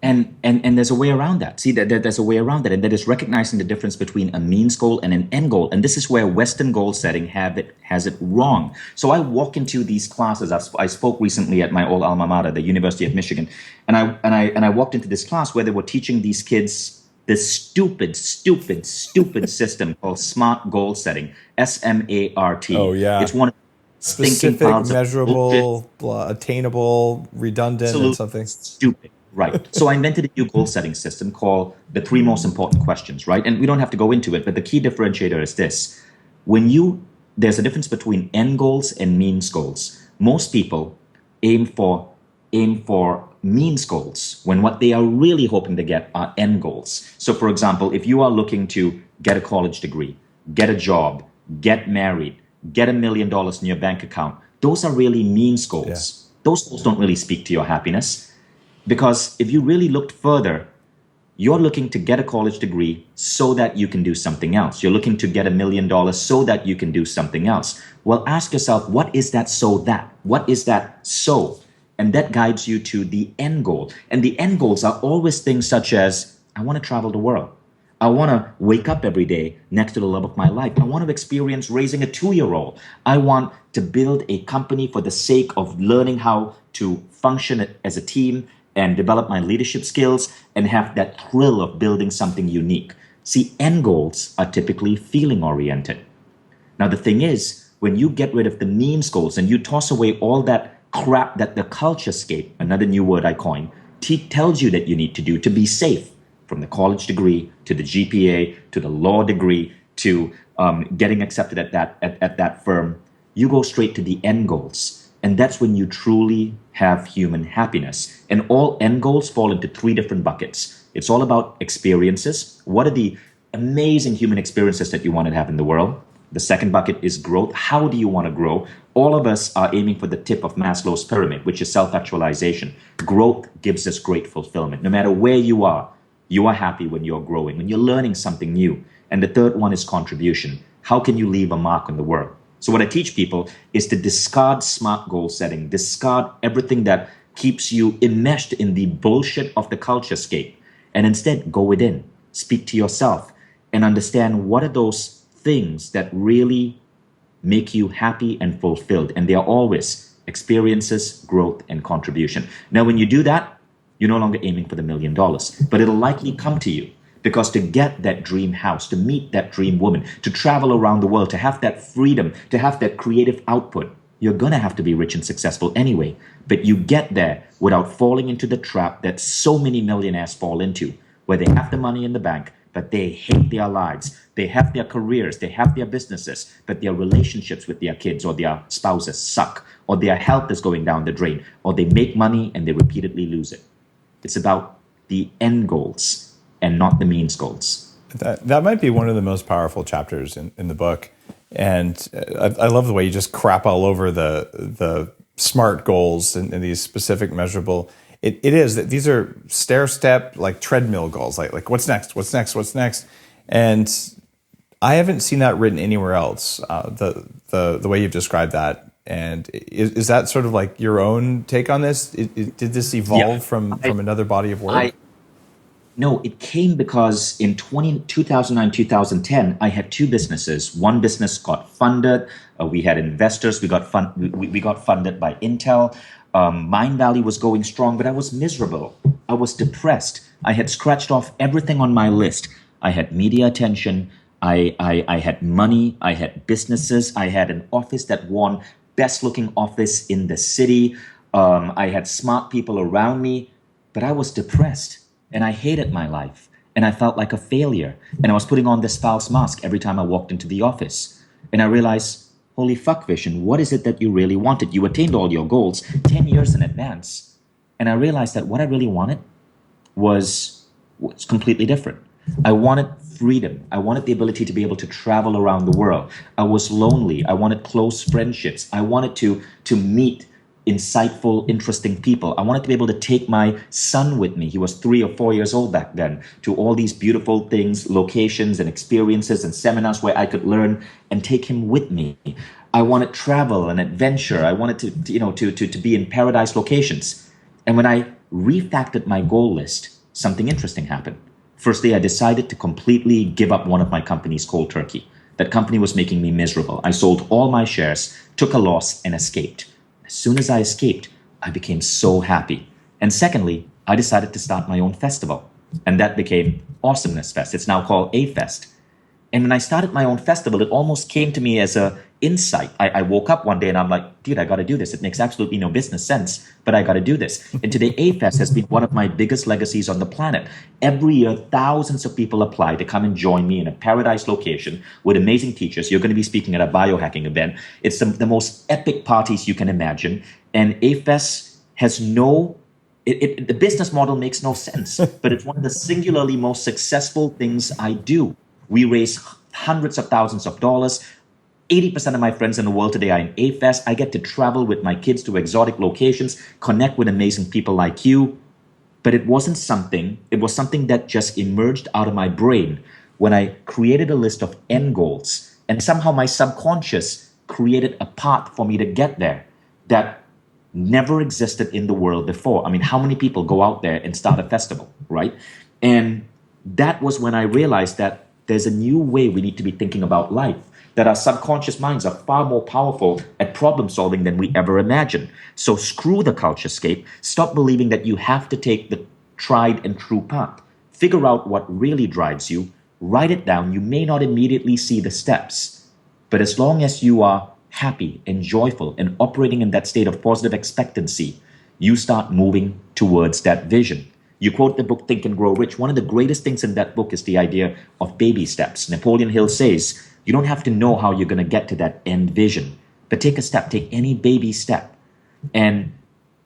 And there's a way around that. See, there's a way around that, and that is recognizing the difference between a means goal and an end goal. And this is where Western goal setting has it wrong. So I walk into these classes. I spoke recently at my old alma mater, the University of Michigan, and I walked into this class where they were teaching these kids this stupid system called SMART goal setting, SMART. Oh yeah, it's one of specific, measurable, attainable, redundant, and something stupid. Right. So I invented a new goal setting system called the 3 most important questions, right? And we don't have to go into it, but the key differentiator is this. There's a difference between end goals and means goals. Most people aim for means goals when what they are really hoping to get are end goals. So for example, if you are looking to get a college degree, get a job, get married, get $1 million in your bank account, those are really means goals. Yeah. Those goals don't really speak to your happiness. Because if you really looked further, you're looking to get a college degree so that you can do something else. You're looking to get $1 million so that you can do something else. Well, ask yourself, what is that so that? What is that so? And that guides you to the end goal. And the end goals are always things such as, I want to travel the world. I want to wake up every day next to the love of my life. I want to experience raising a 2-year-old. I want to build a company for the sake of learning how to function as a team and develop my leadership skills and have that thrill of building something unique. See, end goals are typically feeling oriented. Now, the thing is, when you get rid of the means goals and you toss away all that crap that the culturescape, another new word I coined, tells you that you need to do to be safe, from the college degree to the GPA to the law degree to getting accepted at that firm, you go straight to the end goals. And that's when you truly have human happiness. And all end goals fall into 3 different buckets. It's all about experiences. What are the amazing human experiences that you want to have in the world? The second bucket is growth. How do you want to grow? All of us are aiming for the tip of Maslow's pyramid, which is self-actualization. Growth gives us great fulfillment. No matter where you are happy when you're growing, when you're learning something new. And the third one is contribution. How can you leave a mark on the world? So what I teach people is to discard smart goal setting, discard everything that keeps you enmeshed in the bullshit of the culture scape, and instead go within, speak to yourself, and understand what are those things that really make you happy and fulfilled. And they are always experiences, growth, and contribution. Now, when you do that, you're no longer aiming for the $1 million, but it'll likely come to you. Because to get that dream house, to meet that dream woman, to travel around the world, to have that freedom, to have that creative output, you're going to have to be rich and successful anyway. But you get there without falling into the trap that so many millionaires fall into, where they have the money in the bank, but they hate their lives. They have their careers, they have their businesses, but their relationships with their kids or their spouses suck, or their health is going down the drain, or they make money and they repeatedly lose it. It's about the end goals and not the means goals. That might be one of the most powerful chapters in the book. And I love the way you just crap all over the SMART goals and these specific measurable. It is that these are stair step, like treadmill goals, like what's next? And I haven't seen that written anywhere else. The way you've described that. And is that sort of like your own take on this? Did this evolve from another body of work? No, it came because in 2009, 2010, I had two businesses. One business got funded. We had investors. We got funded by Intel. Mindvalley was going strong, but I was miserable. I was depressed. I had scratched off everything on my list. I had media attention. I had money. I had businesses. I had an office that won best looking office in the city. I had smart people around me, but I was depressed. And I hated my life, and I felt like a failure. And I was putting on this false mask every time I walked into the office. And I realized, holy fuck, Vishen, what is it that you really wanted? You attained all your goals 10 years in advance. And I realized that what I really wanted was completely different. I wanted freedom. I wanted the ability to be able to travel around the world. I was lonely. I wanted close friendships. I wanted to meet insightful, interesting people. I wanted to be able to take my son with me. He was 3 or 4 years old back then, to all these beautiful things, locations and experiences and seminars where I could learn, and take him with me. I wanted travel and adventure. I wanted to be in paradise locations. And when I refactored my goal list, something interesting happened. Firstly, I decided to completely give up one of my companies cold turkey. That company was making me miserable. I sold all my shares, took a loss, and escaped. As soon as I escaped, I became so happy. And secondly, I decided to start my own festival. And that became Awesomeness Fest. It's now called A-Fest. And when I started my own festival, it almost came to me as a insight. I woke up one day and I'm like, dude, I got to do this. It makes absolutely no business sense, but I got to do this. And today, A-Fest has been one of my biggest legacies on the planet. Every year, thousands of people apply to come and join me in a paradise location with amazing teachers. You're going to be speaking at a biohacking event. It's the most epic parties you can imagine. And A-Fest has the business model makes no sense, but it's one of the singularly most successful things I do. We raise hundreds of thousands of dollars. 80% of my friends in the world today are in A-Fest. I get to travel with my kids to exotic locations, connect with amazing people like you. But it was something that just emerged out of my brain when I created a list of end goals. And somehow my subconscious created a path for me to get there that never existed in the world before. I mean, how many people go out there and start a festival, right? And that was when I realized that there's a new way we need to be thinking about life, that our subconscious minds are far more powerful at problem solving than we ever imagined. So screw the culture scape. Stop believing that you have to take the tried and true path. Figure out what really drives you. Write it down. You may not immediately see the steps, but as long as you are happy and joyful and operating in that state of positive expectancy, you start moving towards that vision. You quote the book Think and Grow Rich. One of the greatest things in that book is the idea of baby steps. Napoleon Hill says, you don't have to know how you're going to get to that end vision, but take a step, take any baby step. And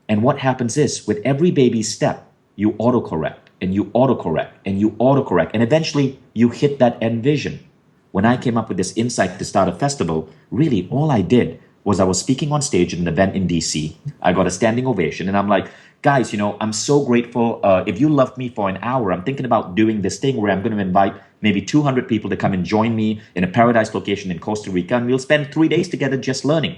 what happens is, with every baby step, you autocorrect and you autocorrect and you autocorrect, and eventually you hit that end vision. When I came up with this insight to start a festival, really all I did was I was speaking on stage at an event in DC. I got a standing ovation and I'm like, guys, I'm so grateful. If you loved me for an hour, I'm thinking about doing this thing where I'm going to invite maybe 200 people to come and join me in a paradise location in Costa Rica, and we'll spend 3 days together just learning.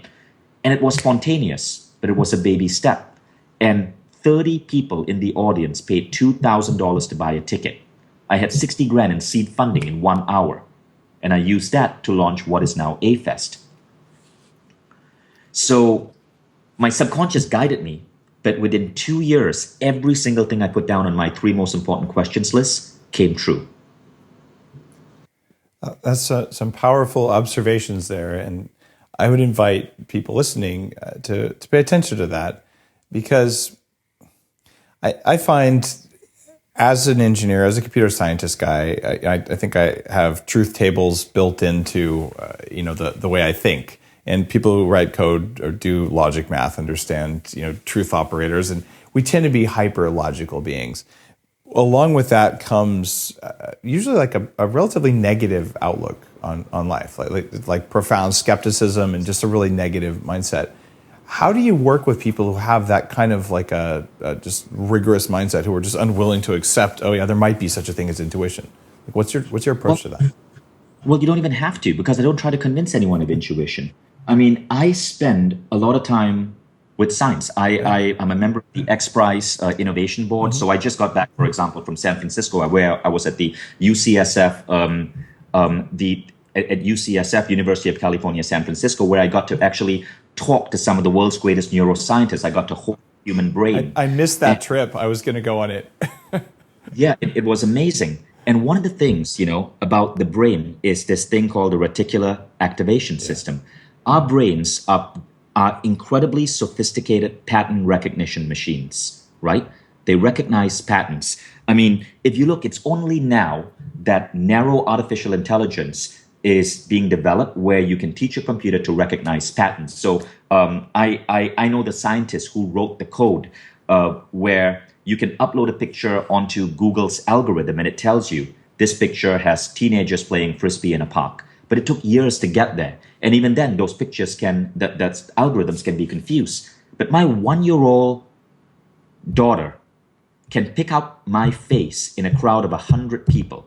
And it was spontaneous, but it was a baby step. And 30 people in the audience paid $2,000 to buy a ticket. I had 60 grand in seed funding in 1 hour. And I used that to launch what is now A-Fest. So my subconscious guided me, but within 2 years, every single thing I put down on my 3 most important questions list came true. That's some powerful observations there. And I would invite people listening to pay attention to that, because I find, as an engineer, as a computer scientist guy, I think I have truth tables built into the way I think. And people who write code or do logic math understand truth operators, and we tend to be hyper logical beings. Along with that comes usually like a relatively negative outlook on life, like profound skepticism and just a really negative mindset. How do you work with people who have that kind of like a just rigorous mindset, who are just unwilling to accept, oh yeah, there might be such a thing as intuition? Like, what's your approach to that? Well, you don't even have to, because I don't try to convince anyone of intuition. I mean, I spend a lot of time with science. I'm a member of the X Prize Innovation Board. Mm-hmm. So I just got back, for example, from San Francisco, where I was at the UCSF, at UCSF, University of California, San Francisco, where I got to actually talk to some of the world's greatest neuroscientists. I got to hold the human brain. I missed that trip. I was going to go on it. Yeah, it was amazing. And one of the things, about the brain is this thing called the reticular activation system. Our brains are incredibly sophisticated pattern recognition machines, right? They recognize patterns. I mean, if you look, it's only now that narrow artificial intelligence is being developed where you can teach a computer to recognize patterns. So I know the scientists who wrote the code where you can upload a picture onto Google's algorithm and it tells you this picture has teenagers playing frisbee in a park. But it took years to get there. And even then, those pictures that's algorithms can be confused. But my 1-year-old daughter can pick up my face in a crowd of 100 people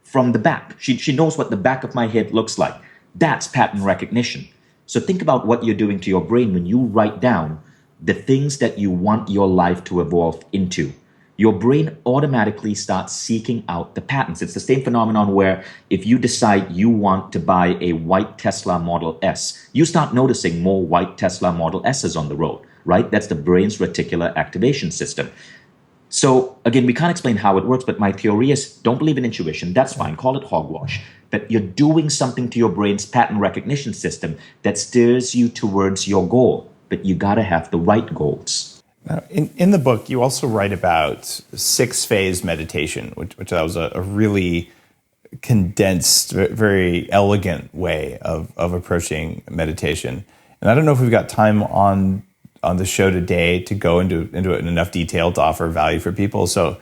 from the back. She knows what the back of my head looks like. That's pattern recognition. So think about what you're doing to your brain when you write down the things that you want your life to evolve into. Your brain automatically starts seeking out the patterns. It's the same phenomenon where if you decide you want to buy a white Tesla Model S, you start noticing more white Tesla Model S's on the road, right? That's the brain's reticular activation system. So again, we can't explain how it works, but my theory is don't believe in intuition. That's fine. Call it hogwash. But you're doing something to your brain's pattern recognition system that steers you towards your goal. But you got to have the right goals. Now, in the book, you also write about 6-phase meditation, which that was a really condensed, very elegant way of approaching meditation. And I don't know if we've got time on the show today to go into it in enough detail to offer value for people. So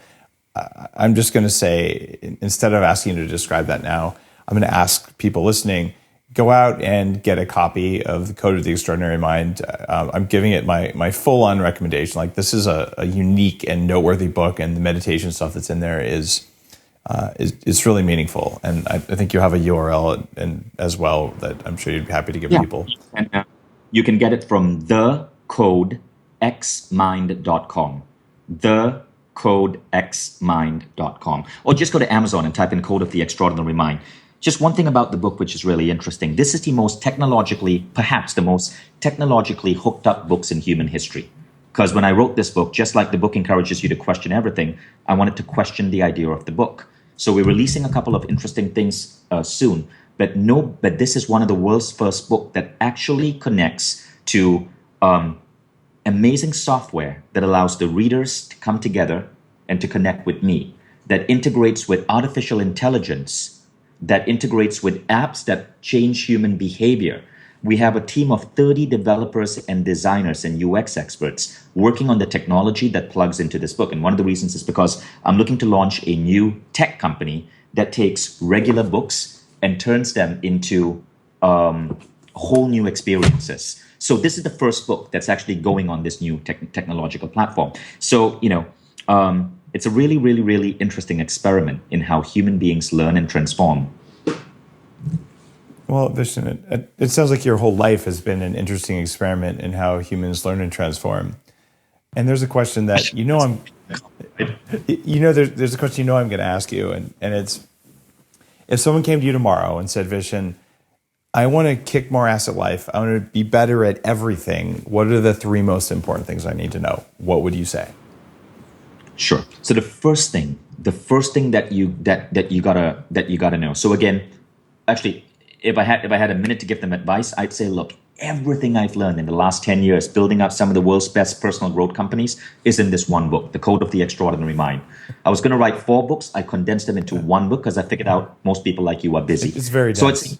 I'm just going to say, instead of asking you to describe that now, I'm going to ask people listening, go out and get a copy of The Code of the Extraordinary Mind. I'm giving it my full-on recommendation. Like, this is a unique and noteworthy book, and the meditation stuff that's in there is really meaningful. And I think you have a URL and as well that I'm sure you'd be happy to give people. And you can get it from thecodexmind.com. Thecodexmind.com. Or just go to Amazon and type in Code of the Extraordinary Mind. Just one thing about the book, which is really interesting. This is perhaps the most technologically hooked up books in human history. Because when I wrote this book, just like the book encourages you to question everything, I wanted to question the idea of the book. So we're releasing a couple of interesting things soon. But this is one of the world's first book that actually connects to amazing software that allows the readers to come together and to connect with me, that integrates with artificial intelligence, that integrates with apps that change human behavior. We have a team of 30 developers and designers and UX experts working on the technology that plugs into this book. And one of the reasons is because I'm looking to launch a new tech company that takes regular books and turns them into whole new experiences. So this is the first book that's actually going on this new technological platform. So, it's a really, really, really interesting experiment in how human beings learn and transform. Well, Vishen, it sounds like your whole life has been an interesting experiment in how humans learn and transform. And there's a question that there's a question I'm going to ask you, and it's, if someone came to you tomorrow and said, Vishen, I want to kick more ass at life, I want to be better at everything, what are the 3 most important things I need to know? What would you say? Sure. So the first thing that you gotta know. So again, actually, if I had a minute to give them advice, I'd say, look, everything I've learned in the last 10 years, building up some of the world's best personal growth companies, is in this one book, The Code of the Extraordinary Mind. I was going to write 4 books. I condensed them into one book because I figured out most people like you are busy. It's very dense.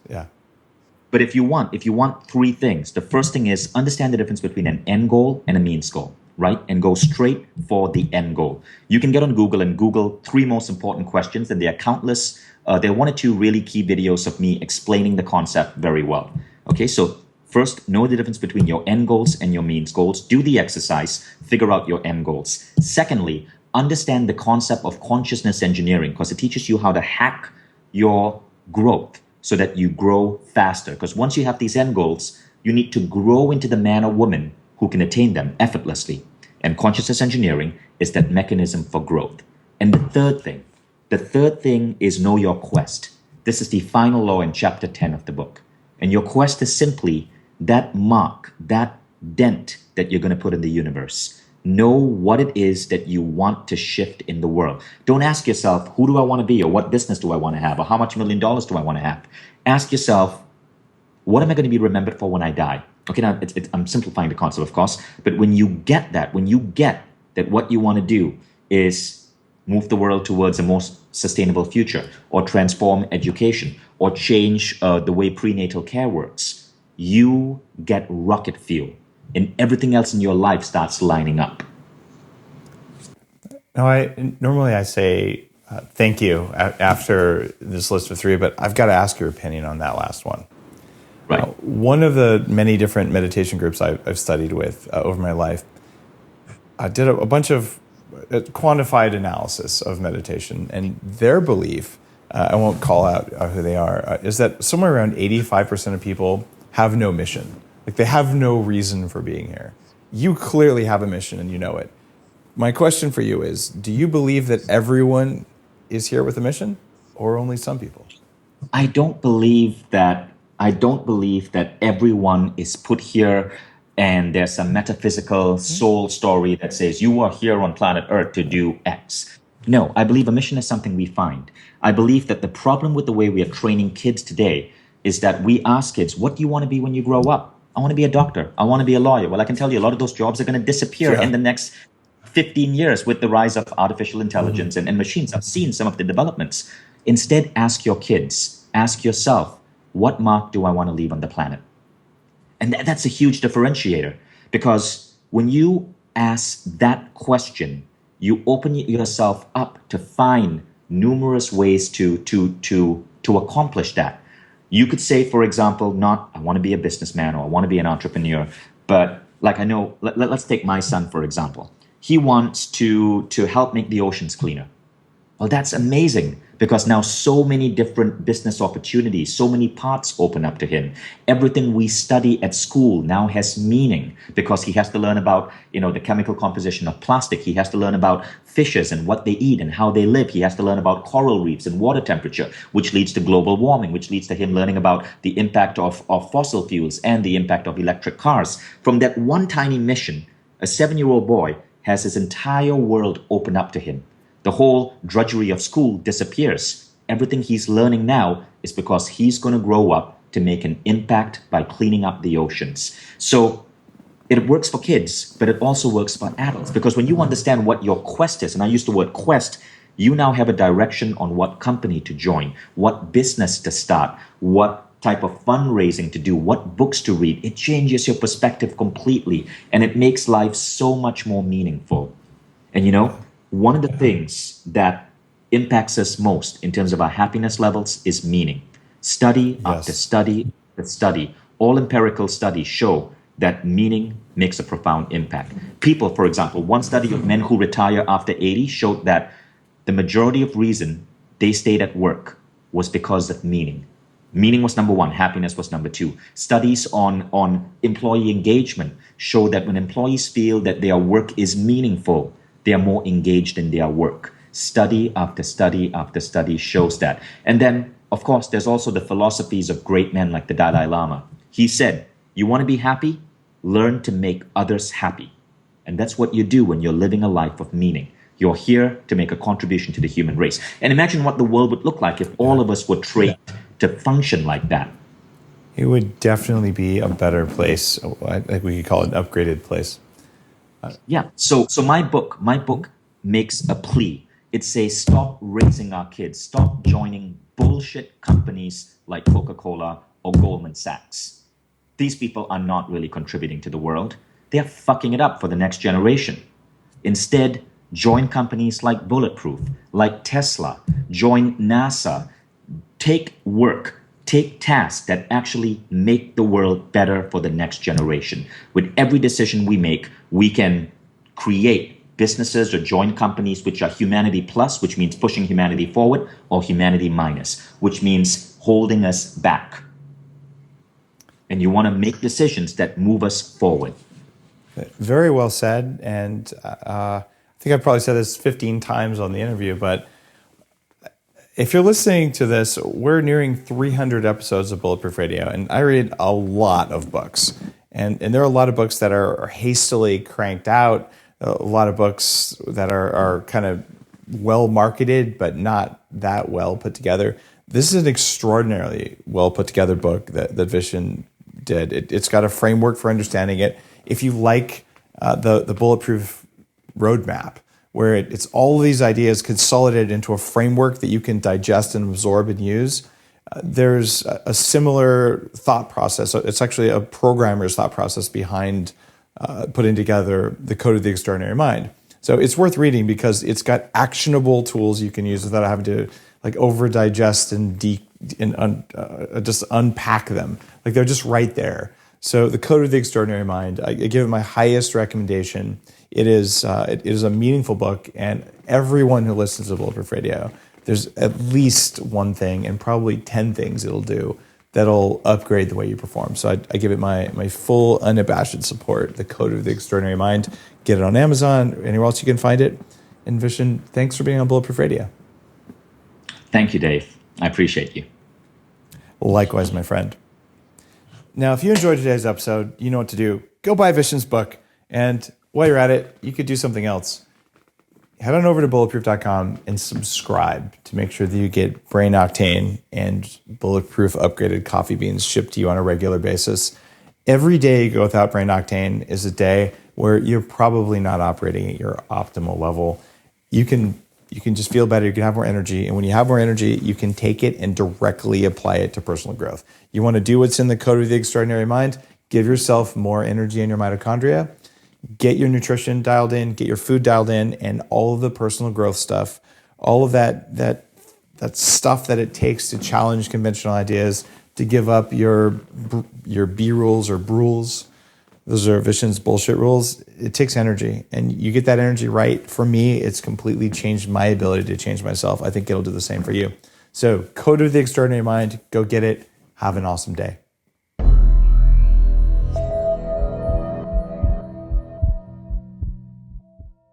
But if you want 3 things, the first thing is understand the difference between an end goal and a means goal, right? And go straight for the end goal. You can get on Google and Google 3 most important questions, and there are countless. There are 1 or 2 really key videos of me explaining the concept very well. Okay, so first, know the difference between your end goals and your means goals. Do the exercise, figure out your end goals. Secondly, understand the concept of consciousness engineering, because it teaches you how to hack your growth so that you grow faster. Because once you have these end goals, you need to grow into the man or woman who can attain them effortlessly. And consciousness engineering is that mechanism for growth. And the third thing is know your quest. This is the final law in chapter 10 of the book. And your quest is simply that mark, that dent that you're going to put in the universe. Know what it is that you want to shift in the world. Don't ask yourself, who do I want to be, or what business do I want to have, or how much $1 million do I want to have? Ask yourself, what am I going to be remembered for when I die? Okay, now I'm simplifying the concept, of course, but when you get that what you want to do is move the world towards a more sustainable future, or transform education, or change the way prenatal care works, you get rocket fuel, and everything else in your life starts lining up. Now, I say thank you after this list of 3, but I've got to ask your opinion on that last one. Right. One of the many different meditation groups I've studied with over my life, I did a bunch of quantified analysis of meditation, and their belief, I won't call out who they are, is that somewhere around 85% of people have no mission. Like, they have no reason for being here. You clearly have a mission and you know it. My question for you is, do you believe that everyone is here with a mission, or only some people? I don't believe that everyone is put here and there's a metaphysical soul story that says you are here on planet Earth to do X. No, I believe a mission is something we find. I believe that the problem with the way we are training kids today is that we ask kids, what do you want to be when you grow up? I want to be a doctor. I want to be a lawyer. Well, I can tell you a lot of those jobs are going to disappear in the next 15 years with the rise of artificial intelligence and machines. I've seen some of the developments. Instead, ask your kids, ask yourself, what mark do I want to leave on the planet? And that's a huge differentiator, because when you ask that question, you open yourself up to find numerous ways to accomplish that. You could say, for example, not, I want to be a businessman or I want to be an entrepreneur, but like I know, let's take my son, for example. He wants to help make the oceans cleaner. Well, that's amazing, because now so many different business opportunities, so many paths open up to him. Everything we study at school now has meaning, because he has to learn about, the chemical composition of plastic. He has to learn about fishes and what they eat and how they live. He has to learn about coral reefs and water temperature, which leads to global warming, which leads to him learning about the impact of fossil fuels and the impact of electric cars. From that one tiny mission, a 7-year-old boy has his entire world open up to him. The whole drudgery of school disappears. Everything he's learning now is because he's going to grow up to make an impact by cleaning up the oceans. So it works for kids, but it also works for adults, because when you understand what your quest is, and I use the word quest, you now have a direction on what company to join, what business to start, what type of fundraising to do, what books to read. It changes your perspective completely, and it makes life so much more meaningful. And one of the things that impacts us most in terms of our happiness levels is meaning. Study after study after study All empirical studies show that meaning makes a profound impact. People, for example, one study of men who retire after 80 showed that the majority of reason they stayed at work was because of meaning. Meaning was number one, happiness was number two. Studies on employee engagement show that when employees feel that their work is meaningful, they are more engaged in their work. Study after study after study shows that. And then, of course, there's also the philosophies of great men like the Dalai Lama. He said, you want to be happy? Learn to make others happy. And that's what you do when you're living a life of meaning. You're here to make a contribution to the human race. And imagine what the world would look like if all of us were trained to function like that. It would definitely be a better place. I think we could call it an upgraded place. Yeah. So my book makes a plea. It says, stop raising our kids. Stop joining bullshit companies like Coca-Cola or Goldman Sachs. These people are not really contributing to the world. They're fucking it up for the next generation. Instead, join companies like Bulletproof, like Tesla, join NASA. Take work, take tasks that actually make the world better for the next generation. With every decision we make, we can create businesses or join companies which are humanity plus, which means pushing humanity forward, or humanity minus, which means holding us back. And you want to make decisions that move us forward. Very well said. And I think I've probably said this 15 times on the interview, but if you're listening to this, we're nearing 300 episodes of Bulletproof Radio, and I read a lot of books. And there are a lot of books that are hastily cranked out, a lot of books that are kind of well marketed, but not that well put together. This is an extraordinarily well put together book that Vishen did. It's got a framework for understanding it. If you like the Bulletproof roadmap, where it's all of these ideas consolidated into a framework that you can digest and absorb and use, there's a similar thought process. It's actually a programmer's thought process behind putting together the Code of the Extraordinary Mind. So it's worth reading because it's got actionable tools you can use without having to like over digest and just unpack them. Like they're just right there. So the Code of the Extraordinary Mind, I give it my highest recommendation. It is a meaningful book, and everyone who listens to Bulletproof Radio, there's at least one thing and probably 10 things it'll do that'll upgrade the way you perform. So I give it my full unabashed support, the Code of the Extraordinary Mind. Get it on Amazon, anywhere else you can find it. And Vishen, thanks for being on Bulletproof Radio. Thank you, Dave. I appreciate you. Likewise, my friend. Now, if you enjoyed today's episode, you know what to do. Go buy Vishen's book, and while you're at it, you could do something else. Head on over to bulletproof.com and subscribe to make sure that you get Brain Octane and Bulletproof upgraded coffee beans shipped to you on a regular basis. Every day you go without Brain Octane is a day where you're probably not operating at your optimal level. You can just feel better. You can have more energy. And when you have more energy, you can take it and directly apply it to personal growth. You want to do what's in the Code of the Extraordinary Mind? Give yourself more energy in your mitochondria. Get your nutrition dialed in, get your food dialed in, and all of the personal growth stuff, all of that stuff that it takes to challenge conventional ideas, to give up your B rules or rules. Those are Vishen's bullshit rules. It takes energy, and you get that energy right. For me, it's completely changed my ability to change myself. I think it'll do the same for you. So, Code of the Extraordinary Mind, go get it. Have an awesome day.